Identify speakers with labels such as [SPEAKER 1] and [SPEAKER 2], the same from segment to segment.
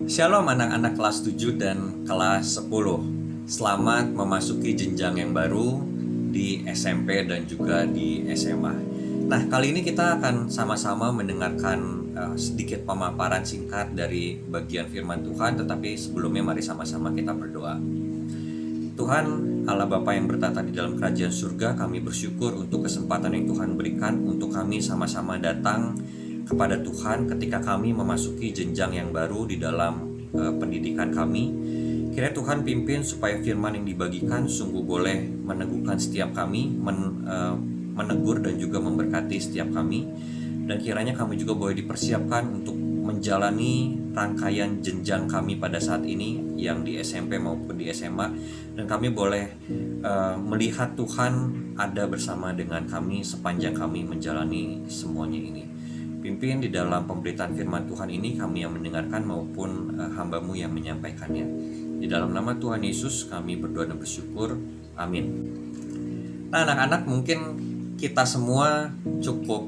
[SPEAKER 1] Shalom anak-anak kelas 7 dan kelas 10. Selamat memasuki jenjang yang baru di SMP dan juga di SMA. Nah, kali ini kita akan sama-sama mendengarkan sedikit pemaparan singkat dari bagian firman Tuhan. Tetapi sebelumnya mari sama-sama kita berdoa. Tuhan Allah Bapa yang bertata di dalam kerajaan surga, kami bersyukur untuk kesempatan yang Tuhan berikan untuk kami sama-sama datang kepada Tuhan ketika kami memasuki jenjang yang baru di dalam pendidikan kami. Kiranya Tuhan pimpin supaya firman yang dibagikan sungguh boleh meneguhkan setiap kami, menegur dan juga memberkati setiap kami. Dan kiranya kami juga boleh dipersiapkan untuk menjalani rangkaian jenjang kami pada saat ini, yang di SMP maupun di SMA. Dan kami boleh melihat Tuhan ada bersama dengan kami sepanjang kami menjalani semuanya ini. Pimpin di dalam pemberitaan firman Tuhan ini, kami yang mendengarkan maupun hamba-Mu yang menyampaikannya. Di dalam nama Tuhan Yesus kami berdoa dan bersyukur. Amin. Nah, anak-anak, mungkin kita semua cukup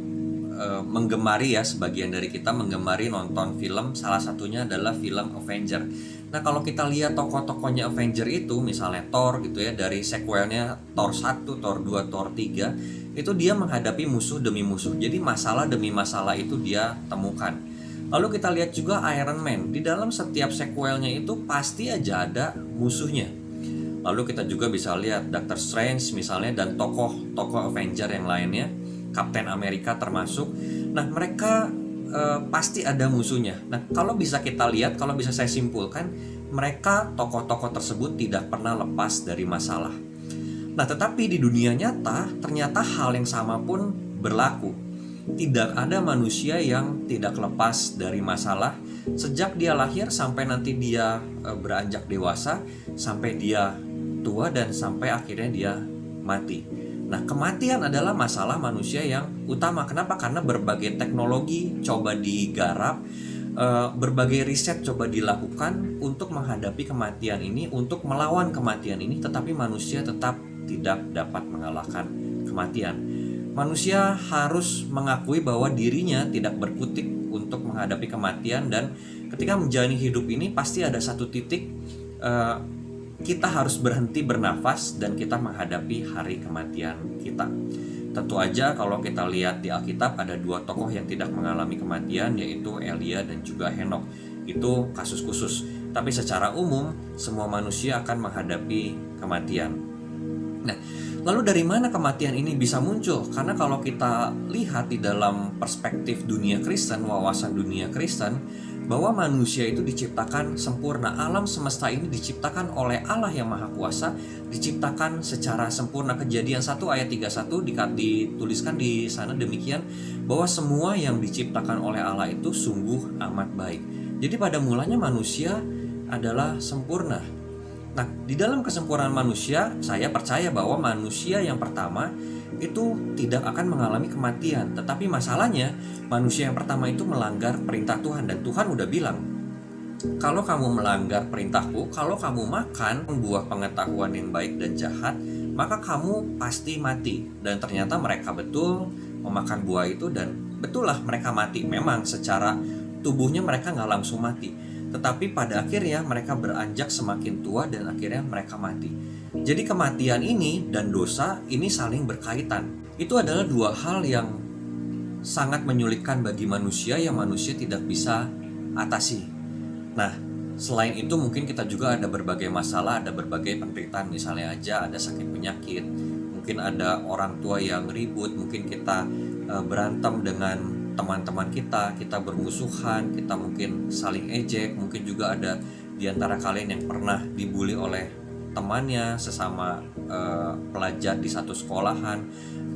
[SPEAKER 1] menggemari, ya, sebagian dari kita menggemari nonton film. Salah satunya adalah film Avenger. Nah, kalau kita lihat tokoh-tokohnya Avenger itu, misalnya Thor gitu ya, dari sequelnya Thor 1, Thor 2, Thor 3, itu dia menghadapi musuh demi musuh. Jadi masalah demi masalah itu dia temukan. Lalu kita lihat juga Iron Man. Di dalam setiap sequelnya itu pasti aja ada musuhnya. Lalu kita juga bisa lihat Doctor Strange misalnya, dan tokoh-tokoh Avenger yang lainnya, Captain America termasuk. Nah, mereka pasti ada musuhnya. Nah, kalau bisa kita lihat, kalau bisa saya simpulkan, mereka tokoh-tokoh tersebut tidak pernah lepas dari masalah. Nah, tetapi di dunia nyata ternyata hal yang sama pun berlaku. Tidak ada manusia yang tidak lepas dari masalah sejak dia lahir sampai nanti dia beranjak dewasa, sampai dia tua dan sampai akhirnya dia mati. Nah, kematian adalah masalah manusia yang utama. Kenapa? Karena berbagai teknologi coba digarap, berbagai riset coba dilakukan untuk menghadapi kematian ini, untuk melawan kematian ini, tetapi manusia tetap tidak dapat mengalahkan kematian. Manusia harus mengakui bahwa dirinya tidak berkutik untuk menghadapi kematian, dan ketika menjalani hidup ini pasti ada satu titik kita harus berhenti bernafas dan kita menghadapi hari kematian kita. Tentu aja kalau kita lihat di Alkitab ada dua tokoh yang tidak mengalami kematian, yaitu Elia dan juga Henokh. Itu kasus khusus. Tapi secara umum semua manusia akan menghadapi kematian. Nah, lalu dari mana kematian ini bisa muncul? Karena kalau kita lihat di dalam perspektif dunia Kristen, wawasan dunia Kristen, bahwa manusia itu diciptakan sempurna. Alam semesta ini diciptakan oleh Allah yang Maha Kuasa, diciptakan secara sempurna. Kejadian 1 ayat 31 dituliskan di sana demikian, bahwa semua yang diciptakan oleh Allah itu sungguh amat baik. Jadi pada mulanya manusia adalah sempurna. Nah, di dalam kesempurnaan manusia, saya percaya bahwa manusia yang pertama itu tidak akan mengalami kematian. Tetapi masalahnya, manusia yang pertama itu melanggar perintah Tuhan. Dan Tuhan udah bilang, kalau kamu melanggar perintahku, kalau kamu makan buah pengetahuan yang baik dan jahat, maka kamu pasti mati. Dan ternyata mereka betul memakan buah itu, dan betul lah mereka mati. Memang secara tubuhnya mereka gak langsung mati, tetapi pada akhirnya mereka beranjak semakin tua dan akhirnya mereka mati. Jadi kematian ini dan dosa ini saling berkaitan. Itu adalah dua hal yang sangat menyulitkan bagi manusia, yang manusia tidak bisa atasi. Nah, selain itu mungkin kita juga ada berbagai masalah, ada berbagai penderitaan. Misalnya aja ada sakit penyakit, mungkin ada orang tua yang ribut, mungkin kita berantem dengan teman-teman kita bermusuhan, kita mungkin saling ejek, mungkin juga ada di antara kalian yang pernah dibully oleh temannya sesama pelajar di satu sekolahan,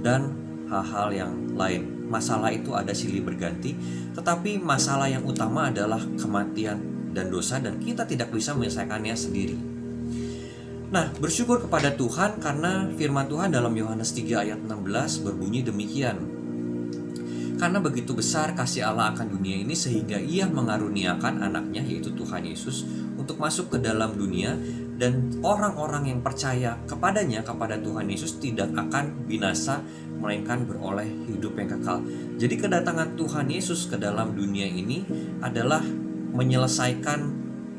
[SPEAKER 1] dan hal-hal yang lain. Masalah itu ada silih berganti, tetapi masalah yang utama adalah kematian dan dosa, dan kita tidak bisa menyelesaikannya sendiri. Nah, bersyukur kepada Tuhan karena firman Tuhan dalam Yohanes 3 ayat 16 berbunyi demikian. Karena begitu besar kasih Allah akan dunia ini sehingga ia mengaruniakan anaknya, yaitu Tuhan Yesus, untuk masuk ke dalam dunia, dan orang-orang yang percaya kepadanya, kepada Tuhan Yesus, tidak akan binasa, melainkan beroleh hidup yang kekal. Jadi kedatangan Tuhan Yesus ke dalam dunia ini adalah menyelesaikan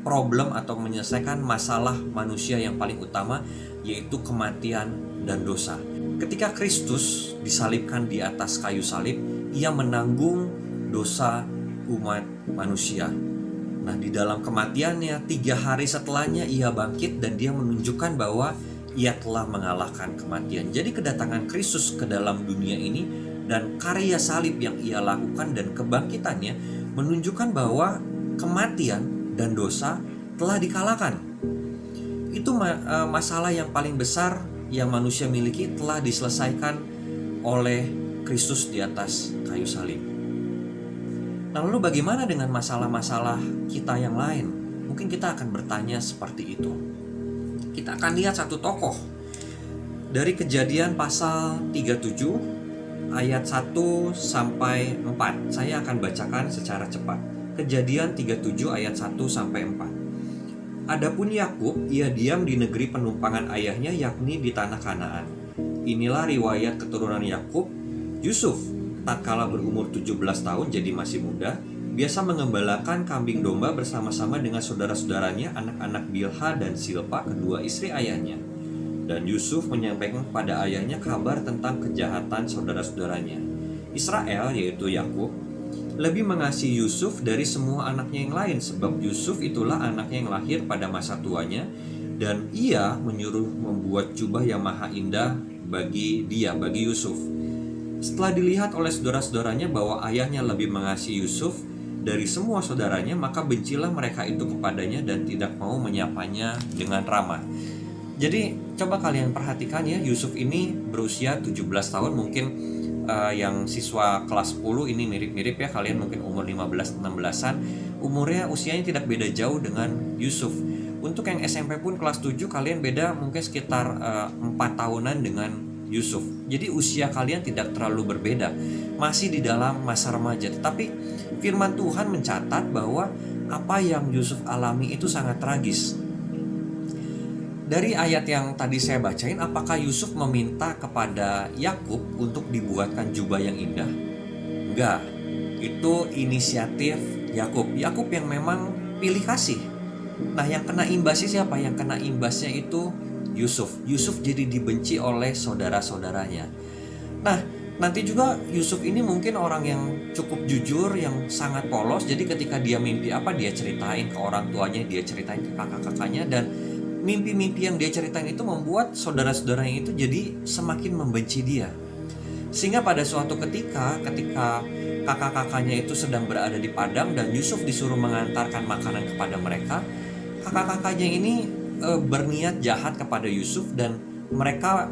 [SPEAKER 1] problem atau menyelesaikan masalah manusia yang paling utama, yaitu kematian dan dosa. Ketika Kristus disalibkan di atas kayu salib, ia menanggung dosa umat manusia. Nah, di dalam kematiannya, 3 hari setelahnya ia bangkit dan dia menunjukkan bahwa ia telah mengalahkan kematian. Jadi kedatangan Kristus ke dalam dunia ini dan karya salib yang ia lakukan dan kebangkitannya menunjukkan bahwa kematian dan dosa telah dikalahkan. Itu masalah yang paling besar yang manusia miliki telah diselesaikan oleh Kristus di atas kayu salib. Nah, lalu bagaimana dengan masalah-masalah kita yang lain? Mungkin kita akan bertanya seperti itu. Kita akan lihat satu tokoh dari Kejadian pasal 37 ayat 1 sampai 4. Saya akan bacakan secara cepat. Kejadian 37 ayat 1 sampai 4. Adapun Yakub, ia diam di negeri penumpangan ayahnya, yakni di tanah Kanaan. Inilah riwayat keturunan Yakub. Yusuf, tatkala berumur 17 tahun, jadi masih muda, biasa mengembalakan kambing domba bersama-sama dengan saudara-saudaranya, anak-anak Bilha dan Silpa, kedua istri ayahnya. Dan Yusuf menyampaikan kepada ayahnya kabar tentang kejahatan saudara-saudaranya. Israel, yaitu Yakub, lebih mengasihi Yusuf dari semua anaknya yang lain, sebab Yusuf itulah anaknya yang lahir pada masa tuanya, dan ia menyuruh membuat jubah yang maha indah bagi Yusuf. Setelah dilihat oleh saudara-saudaranya bahwa ayahnya lebih mengasihi Yusuf dari semua saudaranya, maka bencilah mereka itu kepadanya dan tidak mau menyapanya dengan ramah. Jadi coba kalian perhatikan ya, Yusuf ini berusia 17 tahun, mungkin yang siswa kelas 10 ini mirip-mirip ya, kalian mungkin umur 15-16an, usianya tidak beda jauh dengan Yusuf. Untuk yang SMP pun kelas 7 kalian beda mungkin sekitar 4 tahunan dengan Yusuf. Jadi usia kalian tidak terlalu berbeda, masih di dalam masa remaja. Tetapi firman Tuhan mencatat bahwa apa yang Yusuf alami itu sangat tragis. Dari ayat yang tadi saya bacain, apakah Yusuf meminta kepada Yakub untuk dibuatkan jubah yang indah? Enggak, itu inisiatif Yakub. Yakub yang memang pilih kasih. Nah, yang kena imbasnya siapa? Yang kena imbasnya itu Yusuf. Yusuf jadi dibenci oleh saudara-saudaranya. Nah, nanti juga Yusuf ini mungkin orang yang cukup jujur, yang sangat polos. Jadi ketika dia mimpi apa, dia ceritain ke orang tuanya, dia ceritain ke kakak-kakaknya, dan mimpi-mimpi yang dia ceritain itu membuat saudara-saudaranya itu jadi semakin membenci dia. Sehingga pada suatu ketika kakak-kakaknya itu sedang berada di padang dan Yusuf disuruh mengantarkan makanan kepada mereka, kakak-kakaknya ini berniat jahat kepada Yusuf dan mereka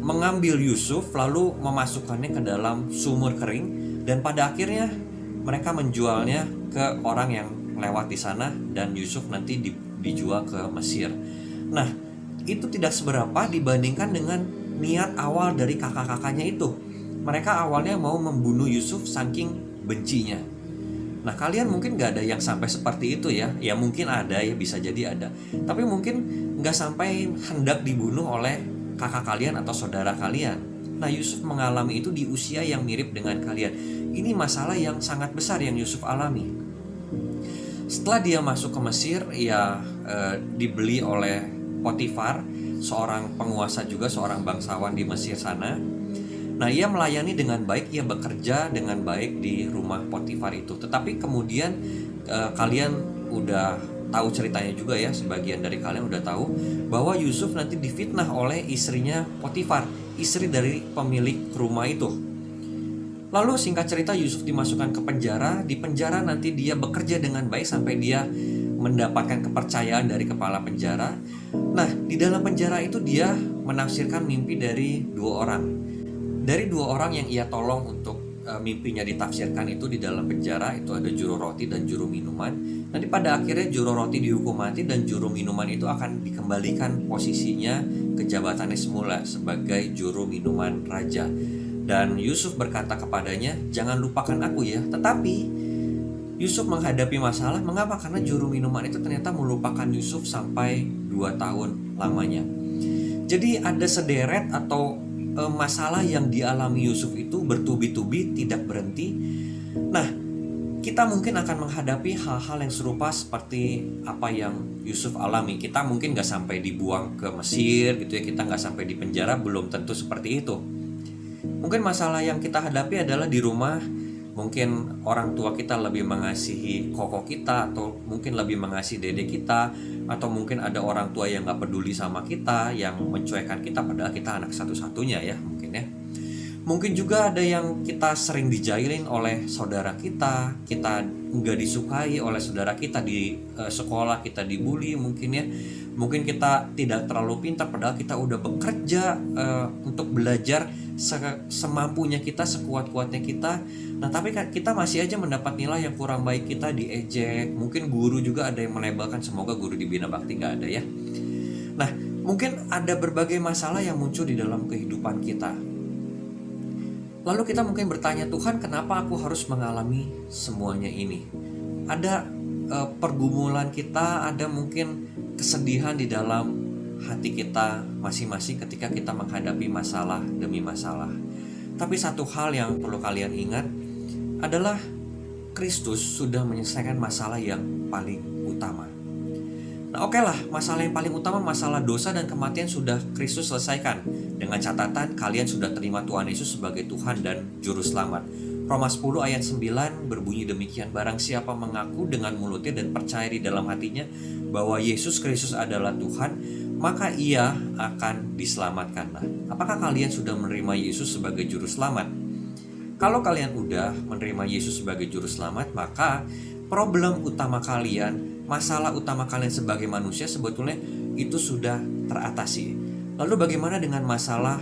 [SPEAKER 1] mengambil Yusuf lalu memasukkannya ke dalam sumur kering, dan pada akhirnya mereka menjualnya ke orang yang lewat di sana dan Yusuf nanti dijual ke Mesir. Nah, itu tidak seberapa dibandingkan dengan niat awal dari kakak-kakaknya itu. Mereka awalnya mau membunuh Yusuf saking bencinya. Nah, kalian mungkin gak ada yang sampai seperti itu ya. Ya mungkin ada ya, bisa jadi ada. Tapi mungkin gak sampai hendak dibunuh oleh kakak kalian atau saudara kalian. Nah, Yusuf mengalami itu di usia yang mirip dengan kalian. Ini masalah yang sangat besar yang Yusuf alami. Setelah dia masuk ke Mesir, ia dibeli oleh Potifar, seorang penguasa juga, seorang bangsawan di Mesir sana. Nah, ia melayani dengan baik, ia bekerja dengan baik di rumah Potifar itu. Tetapi kemudian kalian udah tahu ceritanya juga ya, sebagian dari kalian udah tahu bahwa Yusuf nanti difitnah oleh istrinya Potifar, istri dari pemilik rumah itu. Lalu singkat cerita Yusuf dimasukkan ke penjara. Di penjara nanti dia bekerja dengan baik sampai dia mendapatkan kepercayaan dari kepala penjara. Nah, di dalam penjara itu dia menafsirkan mimpi dari 2 orang. Dari 2 orang yang ia tolong untuk mimpinya ditafsirkan itu di dalam penjara, itu ada juru roti dan juru minuman. Nanti pada akhirnya juru roti dihukum mati dan juru minuman itu akan dikembalikan posisinya ke jabatannya semula sebagai juru minuman raja. Dan Yusuf berkata kepadanya, "Jangan lupakan aku ya." Tetapi Yusuf menghadapi masalah. Mengapa? Karena juru minuman itu ternyata melupakan Yusuf sampai 2 tahun lamanya. Jadi ada sederet atau masalah yang dialami Yusuf itu bertubi-tubi, tidak berhenti. Nah, kita mungkin akan menghadapi hal-hal yang serupa seperti apa yang Yusuf alami. Kita mungkin gak sampai dibuang ke Mesir gitu ya, kita gak sampai di penjara, belum tentu seperti itu. Mungkin masalah yang kita hadapi adalah di rumah, mungkin orang tua kita lebih mengasihi koko kita, atau mungkin lebih mengasihi dede kita, atau mungkin ada orang tua yang gak peduli sama kita, yang mencuekkan kita padahal kita anak satu-satunya ya mungkin ya. Mungkin juga ada yang kita sering dijailin oleh saudara kita nggak disukai oleh saudara kita di sekolah, kita dibully mungkin ya. Mungkin kita tidak terlalu pintar padahal kita udah bekerja untuk belajar semampunya kita, sekuat-kuatnya kita. Nah tapi kita masih aja mendapat nilai yang kurang baik, kita diejek. Mungkin guru juga ada yang melabelkan, semoga guru di Bina Bakti nggak ada ya. Nah mungkin ada berbagai masalah yang muncul di dalam kehidupan kita. Lalu kita mungkin bertanya, Tuhan kenapa aku harus mengalami semuanya ini? Ada pergumulan kita, ada mungkin kesedihan di dalam hati kita masing-masing ketika kita menghadapi masalah demi masalah. Tapi satu hal yang perlu kalian ingat adalah Kristus sudah menyelesaikan masalah yang paling utama. Nah oke lah, masalah yang paling utama, masalah dosa dan kematian sudah Kristus selesaikan. Dengan catatan kalian sudah terima Tuhan Yesus sebagai Tuhan dan Juru Selamat. Roma 10 ayat 9 berbunyi demikian, barang siapa mengaku dengan mulutnya dan percaya di dalam hatinya bahwa Yesus Kristus adalah Tuhan, maka ia akan diselamatkan. Nah, apakah kalian sudah menerima Yesus sebagai Juru Selamat? Kalau kalian udah menerima Yesus sebagai Juru Selamat, maka problem utama kalian, masalah utama kalian sebagai manusia sebetulnya itu sudah teratasi. Lalu bagaimana dengan masalah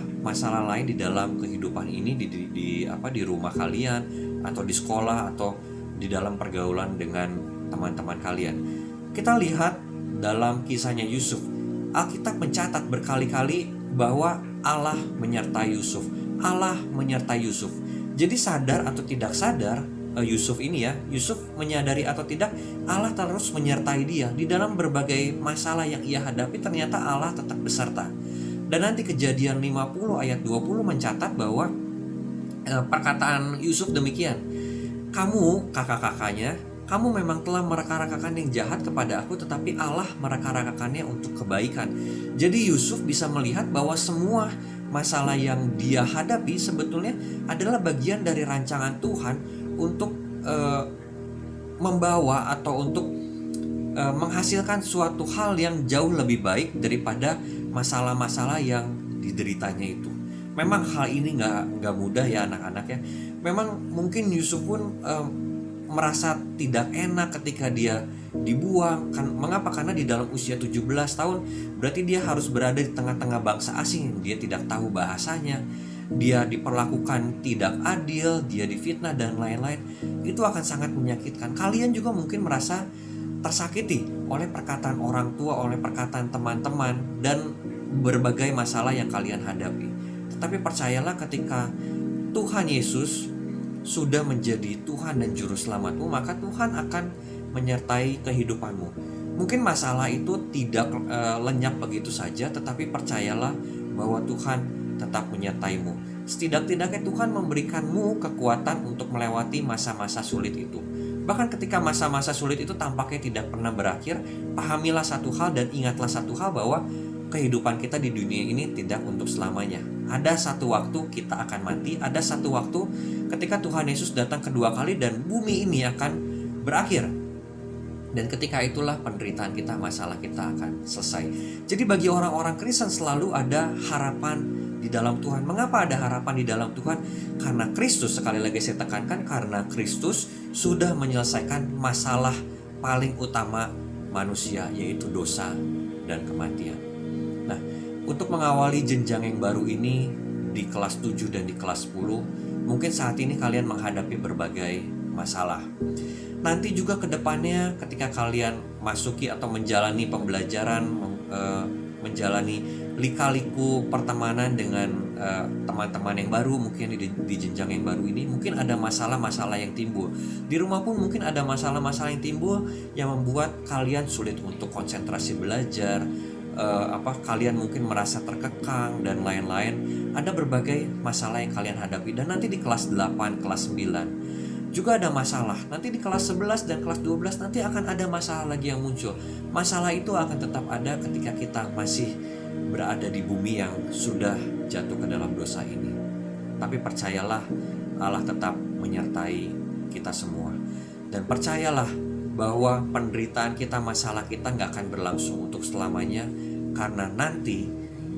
[SPEAKER 1] lain di dalam kehidupan ini, di rumah kalian, atau di sekolah, atau di dalam pergaulan dengan teman-teman kalian? Kita lihat dalam kisahnya Yusuf, Alkitab mencatat berkali-kali bahwa Allah menyertai Yusuf. Allah menyertai Yusuf. Jadi sadar atau tidak sadar, Yusuf ini ya, Yusuf menyadari atau tidak, Allah terus menyertai dia di dalam berbagai masalah yang ia hadapi. Ternyata Allah tetap beserta. Dan nanti Kejadian 50 ayat 20 mencatat bahwa perkataan Yusuf demikian, kamu kakak-kakaknya, kamu memang telah mereka-rekakan yang jahat kepada aku, tetapi Allah mereka-rekakannya untuk kebaikan. Jadi Yusuf bisa melihat bahwa semua masalah yang dia hadapi sebetulnya adalah bagian dari rancangan Tuhan untuk membawa atau untuk menghasilkan suatu hal yang jauh lebih baik daripada masalah-masalah yang dideritanya itu. Memang hal ini nggak mudah ya anak-anak ya. Memang mungkin Yusuf pun merasa tidak enak ketika dia dibuang. Mengapa? Karena di dalam usia 17 tahun berarti dia harus berada di tengah-tengah bangsa asing. Dia tidak tahu bahasanya, dia diperlakukan tidak adil, dia difitnah dan lain-lain. Itu akan sangat menyakitkan. Kalian juga mungkin merasa tersakiti oleh perkataan orang tua, oleh perkataan teman-teman, dan berbagai masalah yang kalian hadapi. Tetapi percayalah, ketika Tuhan Yesus sudah menjadi Tuhan dan Juru Selamatmu, maka Tuhan akan menyertai kehidupanmu. Mungkin masalah itu tidak lenyap begitu saja, tetapi percayalah bahwa Tuhan tetap menyertaimu. Setidak-tidaknya Tuhan memberikanmu kekuatan untuk melewati masa-masa sulit itu. Bahkan ketika masa-masa sulit itu tampaknya tidak pernah berakhir, pahamilah satu hal dan ingatlah satu hal, bahwa kehidupan kita di dunia ini tidak untuk selamanya. Ada satu waktu kita akan mati, ada satu waktu ketika Tuhan Yesus datang kedua kali dan bumi ini akan berakhir. Dan ketika itulah penderitaan kita, masalah kita akan selesai. Jadi bagi orang-orang Kristen selalu ada harapan di dalam Tuhan. Mengapa ada harapan di dalam Tuhan? Karena Kristus, sekali lagi saya tekankan, karena Kristus sudah menyelesaikan masalah paling utama manusia, yaitu dosa dan kematian. Nah, untuk mengawali jenjang yang baru ini di kelas 7 dan di kelas 10, mungkin saat ini kalian menghadapi berbagai masalah. Nanti juga ke depannya ketika kalian masuki atau menjalani pembelajaran, menjalani lika-liku pertemanan dengan teman-teman yang baru, mungkin di jenjang yang baru ini, mungkin ada masalah-masalah yang timbul. Di rumah pun mungkin ada masalah-masalah yang timbul yang membuat kalian sulit untuk konsentrasi belajar, kalian mungkin merasa terkekang dan lain-lain. Ada berbagai masalah yang kalian hadapi. Dan nanti di kelas 8, kelas 9, juga ada masalah. Nanti di kelas 11 dan kelas 12 nanti akan ada masalah lagi yang muncul. Masalah itu akan tetap ada ketika kita masih berada di bumi yang sudah jatuh ke dalam dosa ini. Tapi percayalah, Allah tetap menyertai kita semua. Dan percayalah bahwa penderitaan kita, masalah kita gak akan berlangsung untuk selamanya, karena nanti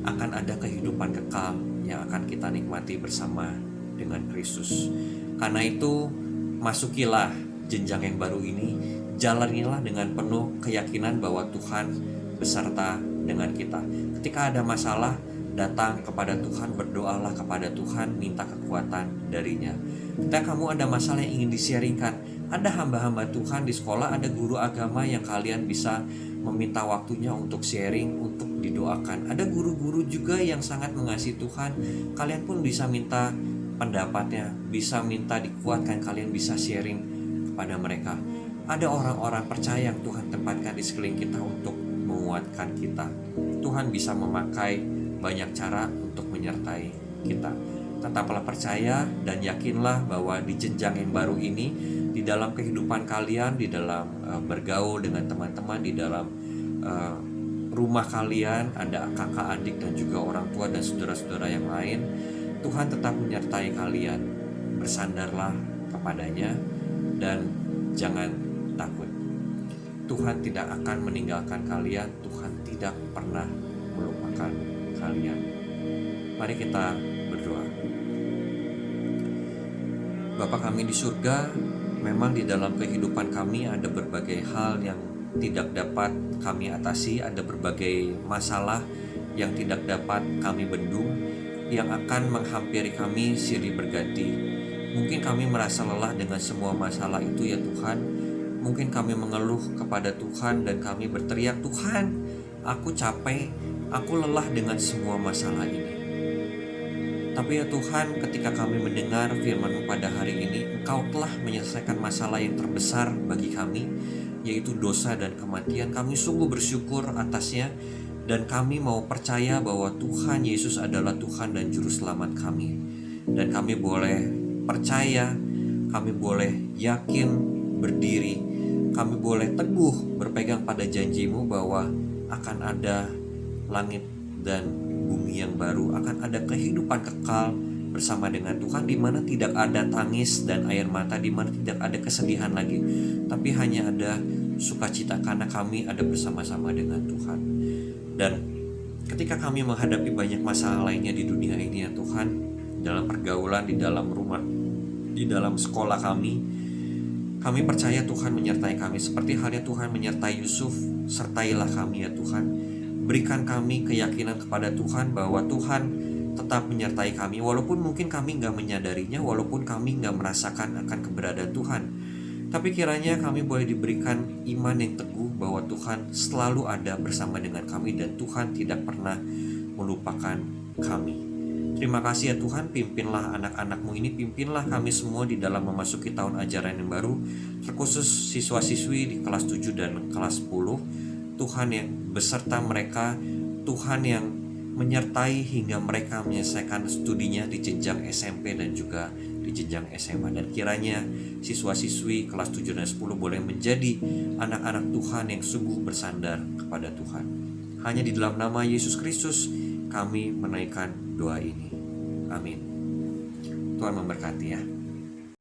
[SPEAKER 1] akan ada kehidupan kekal yang akan kita nikmati bersama dengan Kristus. Karena itu, masukilah jenjang yang baru ini, jalanilah dengan penuh keyakinan bahwa Tuhan beserta dengan kita. Ketika ada masalah, datang kepada Tuhan, berdoalah kepada Tuhan, minta kekuatan darinya. Ketika kamu ada masalah yang ingin di-sharingkan, ada hamba-hamba Tuhan di sekolah, ada guru agama yang kalian bisa meminta waktunya untuk sharing, untuk didoakan. Ada guru-guru juga yang sangat mengasihi Tuhan, kalian pun bisa minta pendapatnya, bisa minta dikuatkan, kalian bisa sharing kepada mereka. Ada orang-orang percaya yang Tuhan tempatkan di sekeliling kita untuk menguatkan kita. Tuhan bisa memakai banyak cara untuk menyertai kita. Tetaplah percaya dan yakinlah bahwa di jenjang yang baru ini, di dalam kehidupan kalian, di dalam bergaul dengan teman-teman, di dalam rumah kalian, ada kakak adik dan juga orang tua dan saudara-saudara yang lain, Tuhan tetap menyertai kalian. Bersandarlah kepadanya dan jangan takut. Tuhan tidak akan meninggalkan kalian. Tuhan tidak pernah melupakan kalian. Mari kita berdoa. Bapa kami di surga, memang di dalam kehidupan kami ada berbagai hal yang tidak dapat kami atasi, ada berbagai masalah yang tidak dapat kami bendung, yang akan menghampiri kami silih berganti. Mungkin kami merasa lelah dengan semua masalah itu ya Tuhan. Mungkin kami mengeluh kepada Tuhan dan kami berteriak, Tuhan, aku capek, aku lelah dengan semua masalah ini. Tapi ya Tuhan, ketika kami mendengar firman-Mu pada hari ini, Engkau telah menyelesaikan masalah yang terbesar bagi kami, yaitu dosa dan kematian. Kami sungguh bersyukur atasnya. Dan kami mau percaya bahwa Tuhan Yesus adalah Tuhan dan Juru Selamat kami. Dan kami boleh percaya, kami boleh yakin berdiri, kami boleh teguh berpegang pada janji-Mu bahwa akan ada langit dan bumi yang baru, akan ada kehidupan kekal bersama dengan Tuhan, di mana tidak ada tangis dan air mata, di mana tidak ada kesedihan lagi, tapi hanya ada sukacita karena kami ada bersama-sama dengan Tuhan. Dan ketika kami menghadapi banyak masalah lainnya di dunia ini ya Tuhan, dalam pergaulan, di dalam rumah, di dalam sekolah kami percaya Tuhan menyertai kami. Seperti halnya Tuhan menyertai Yusuf, sertailah kami ya Tuhan. Berikan kami keyakinan kepada Tuhan bahwa Tuhan tetap menyertai kami, walaupun mungkin kami gak menyadarinya, walaupun kami gak merasakan akan keberadaan Tuhan. Tapi kiranya kami boleh diberikan iman yang teguh bahwa Tuhan selalu ada bersama dengan kami dan Tuhan tidak pernah melupakan kami. Terima kasih ya Tuhan, pimpinlah anak-anak-Mu ini, pimpinlah kami semua di dalam memasuki tahun ajaran yang baru, terkhusus siswa-siswi di kelas 7 dan kelas 10. Tuhan yang beserta mereka, Tuhan yang menyertai hingga mereka menyelesaikan studinya di jenjang SMP dan juga di jenjang SMA. Dan kiranya siswa-siswi kelas 7 dan 10 boleh menjadi anak-anak Tuhan yang sungguh bersandar kepada Tuhan. Hanya di dalam nama Yesus Kristus kami menaikkan doa ini. Amin. Tuhan memberkati ya.